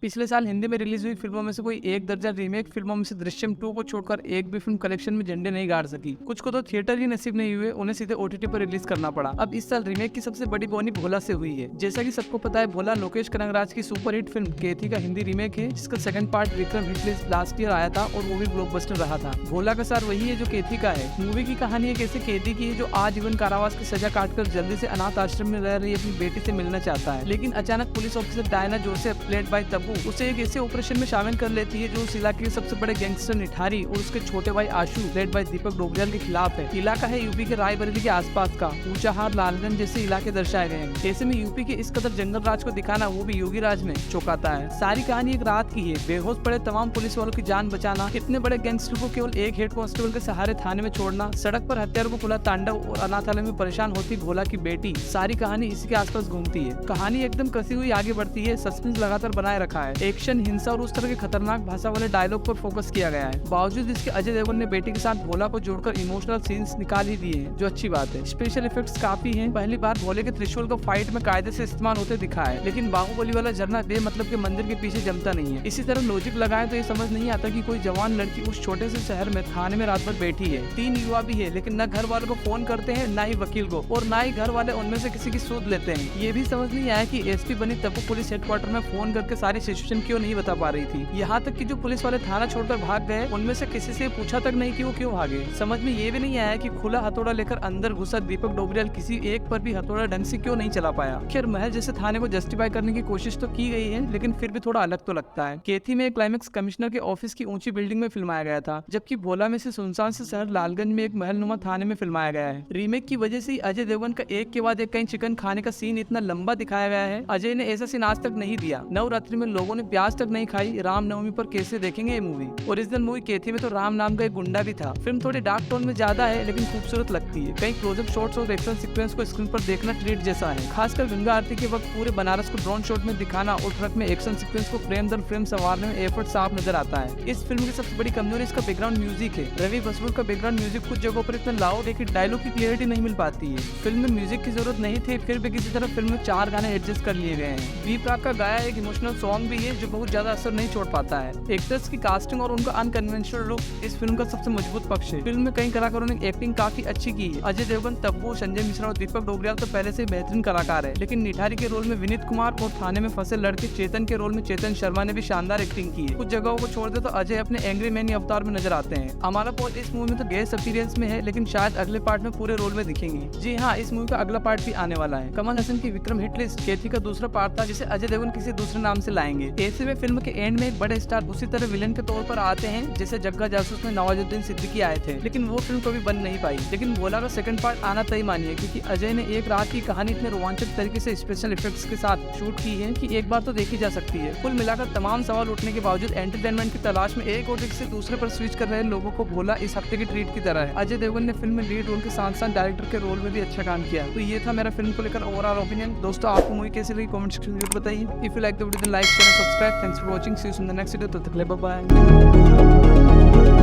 पिछले साल हिंदी में रिलीज हुई फिल्मों में से कोई एक दर्जन रीमेक फिल्मों में से दृश्यम 2 को छोड़कर एक भी फिल्म कलेक्शन में झंडे नहीं गाड़ सकी। कुछ को तो थिएटर ही नसीब नहीं हुए, उन्हें सीधे ओटीटी पर रिलीज करना पड़ा। अब इस साल रीमेक की सबसे बड़ी बोनी भोला से हुई है। जैसा कि सबको पता है, भोला लोकेश कनगराज की सुपरहिट फिल्म केथी का हिंदी रीमेक है, जिसका second part Vikram hit list last year आया था और वो भी ब्लॉकबस्टर रहा था। भोला का सार वही है जो केथी का है। मूवी की कहानी एक ऐसे कैदी की है जो आजीवन कारावास की सजा काटकर जल्दी से अनाथ आश्रम में रह रही अपनी बेटी से मिलना चाहता है, लेकिन अचानक police officer Diana Joseph played by Tabu उसे एक ऐसे ऑपरेशन में शामिल कर लेती है जो उस इलाके के सबसे बड़े गैंगस्टर निठारी और उसके छोटे भाई आशु प्लेड बाय दीपक डोबरियाल के खिलाफ है। इलाका है यूपी के रायबरेली के आसपास का ऊंचाहार, लालगंज जैसे इलाके दर्शाए गए हैं। ऐसे में यूपी के इस कदर जंगल राज को दिखाना, वो भी योगी राज में, चौंकाता है। सारी कहानी एक रात की है। बेहोश पड़े तमाम पुलिस वालों की जान बचाना, इतने बड़े गैंगस्टर को केवल एक हेड कांस्टेबल के सहारे थाने में छोड़ना, सड़क पर हत्यारों को खुला तांडव और अनाथालय में परेशान होती भोला की बेटी, सारी कहानी इसी के आसपास घूमती है। कहानी एकदम कसी हुई आगे बढ़ती है, सस्पेंस लगातार बनाए रखा है। एक्शन, हिंसा और उस तरह के खतरनाक भाषा वाले डायलॉग पर फोकस किया गया है। बावजूद इसके अजय देवगन ने बेटी के साथ भोला को जोड़कर इमोशनल सीन्स निकाल ही दिए हैं, जो अच्छी बात है। स्पेशल इफेक्ट्स काफी हैं। पहली बार भोले के त्रिशूल को फाइट में कायदे से इस्तेमाल होते दिखा है, लेकिन बाहुबली वाला झरना बेमतलब के मंदिर के पीछे जमता नहीं है। इसी तरह लॉजिक लगाए तो ये समझ नहीं आता कि कोई जवान लड़की उस छोटे से शहर में थाने में रात भर बैठी है। 3 युवा भी है, लेकिन न घर वालों को फोन करते हैं, न ही वकील को, और न ही घर वाले उनमें से किसी की सूद लेते हैं। ये भी समझ नहीं आया कि एसपी बनी तब्बू पुलिस हेडक्वार्टर में फोन करके सारी सिचुएशन क्यों नहीं बता पा रही थी। यहाँ तक कि जो पुलिस वाले थाना छोड़कर भाग गए, उनमें से किसी से पूछा तक नहीं कि वो क्यों भागे। समझ में ये भी नहीं आया कि खुला हथौड़ा लेकर अंदर घुसा दीपक डोबरियाल किसी एक पर भी हथौड़ा ढंग से क्यों नहीं चला पाया। खैर, महल जैसे थाने को जस्टिफाई करने की कोशिश तो की गई है, लेकिन फिर भी थोड़ा अलग तो लगता है। केथी में क्लाइमेक्स कमिश्नर के ऑफिस की ऊंची बिल्डिंग में फिल्माया गया था, जबकि भोला में से सुनसान से शहर लालगंज में एक महलनुमा थाने में फिल्माया गया है। रीमेक की वजह से अजय देवगन का एक के बाद एक कहीं चिकन खाने का सीन इतना लंबा दिखाया गया है। अजय ने ऐसा सीन आज तक नहीं दिया। नवरात्रि में लोगों ने प्याज तक नहीं खाई, रामनवमी पर कैसे देखेंगे ये मूवी। ओरिजिनल मूवी केथी में तो राम नाम का एक गुंडा भी था। फिल्म थोड़ी डार्क टोन में ज्यादा है, लेकिन खूबसूरत लगती है। कई क्लोजअप शॉट्स और एक्शन सीक्वेंस को स्क्रीन पर देखना ट्रीट जैसा है। खासकर गंगा आरती के वक्त पूरे बनारस को ड्रोन शॉट में दिखाना और ट्रक में एक्शन सीक्वेंस को फ्रेम दर फ्रेम संवारने में एफर्ट साफ नजर आता है। इस फिल्म की सबसे बड़ी कमजोरी इसका बैकग्राउंड म्यूजिक है। रवि बसरूर का बैकग्राउंड म्यूजिक कुछ जगहों पर इतना लाउड है कि डायलॉग की क्लियरिटी नहीं मिल पाती है। फिल्म में म्यूजिक की जरूरत नहीं थी, फिर भी किसी तरह फिल्म में 4 गाने एडजस्ट कर लिए गए हैं। बी प्राक का गाया एक इमोशनल सॉन्ग भी है, जो बहुत ज्यादा असर नहीं छोड़ पाता है। एक्टर्स की कास्टिंग और उनका अनकन्वेंशनल लुक इस फिल्म का सबसे मजबूत पक्ष है। फिल्म में कई कलाकारों ने एक्टिंग काफी अच्छी की है। अजय देवगन, तब्बू, संजय मिश्रा और दीपक डोबरियाल तो पहले से बेहतरीन कलाकार है, लेकिन निठारी के रोल में विनीत कुमार और थाने में फंसे लड़के चेतन के रोल में चेतन शर्मा ने भी शानदार एक्टिंग की है। कुछ जगहों को छोड़ दे तो अजय अपने एंग्री मैन अवतार में नजर आते हैं। अमाला पॉल इस मूवी में तो गेस्ट अपीयरेंस में है, लेकिन शायद अगले पार्ट में पूरे रोल में दिखेंगे। जी हाँ, इस मूवी का अगला पार्ट भी आने वाला है। कमल हसन की विक्रम हिट लिस्ट केथी का दूसरा पार्ट था, जिसे अजय देवगन किसी दूसरे नाम से लाएंगे। ऐसे में फिल्म के एंड में एक बड़े स्टार उसी तरह विलन के तौर पर आते हैं, जैसे जग्गा जासूस में नवाजुद्दीन सिद्दीकी आए थे, लेकिन वो फिल्म कभी बन नहीं पाई। लेकिन भोला का सेकंड पार्ट आना तय मानिए, क्योंकि अजय ने एक रात की कहानी इतने रोमांचक तरीके से स्पेशल इफेक्ट्स के साथ शूट की है कि एक बार तो देखी जा सकती है। कुल मिलाकर तमाम सवाल उठने के बावजूद एंटरटेनमेंट की तलाश में एक ओटीटी से दूसरे पर स्विच कर रहे लोगों को भोला इस हफ्ते की ट्रीट की तरह है। अजय देवगन ने फिल्म में लीड रोल के साथ साथ डायरेक्टर के रोल में भी अच्छा काम किया। तो ये था मेरा फिल्म को लेकर ओवरऑल ओपिनियन। दोस्तों, आपको मूवी कैसी लगी कमेंट सेक्शन में जरूर बताइए। If you like the video then like, share, subscribe. Thanks for watching. See you in the next video. तब तक के लिए बाय बाय।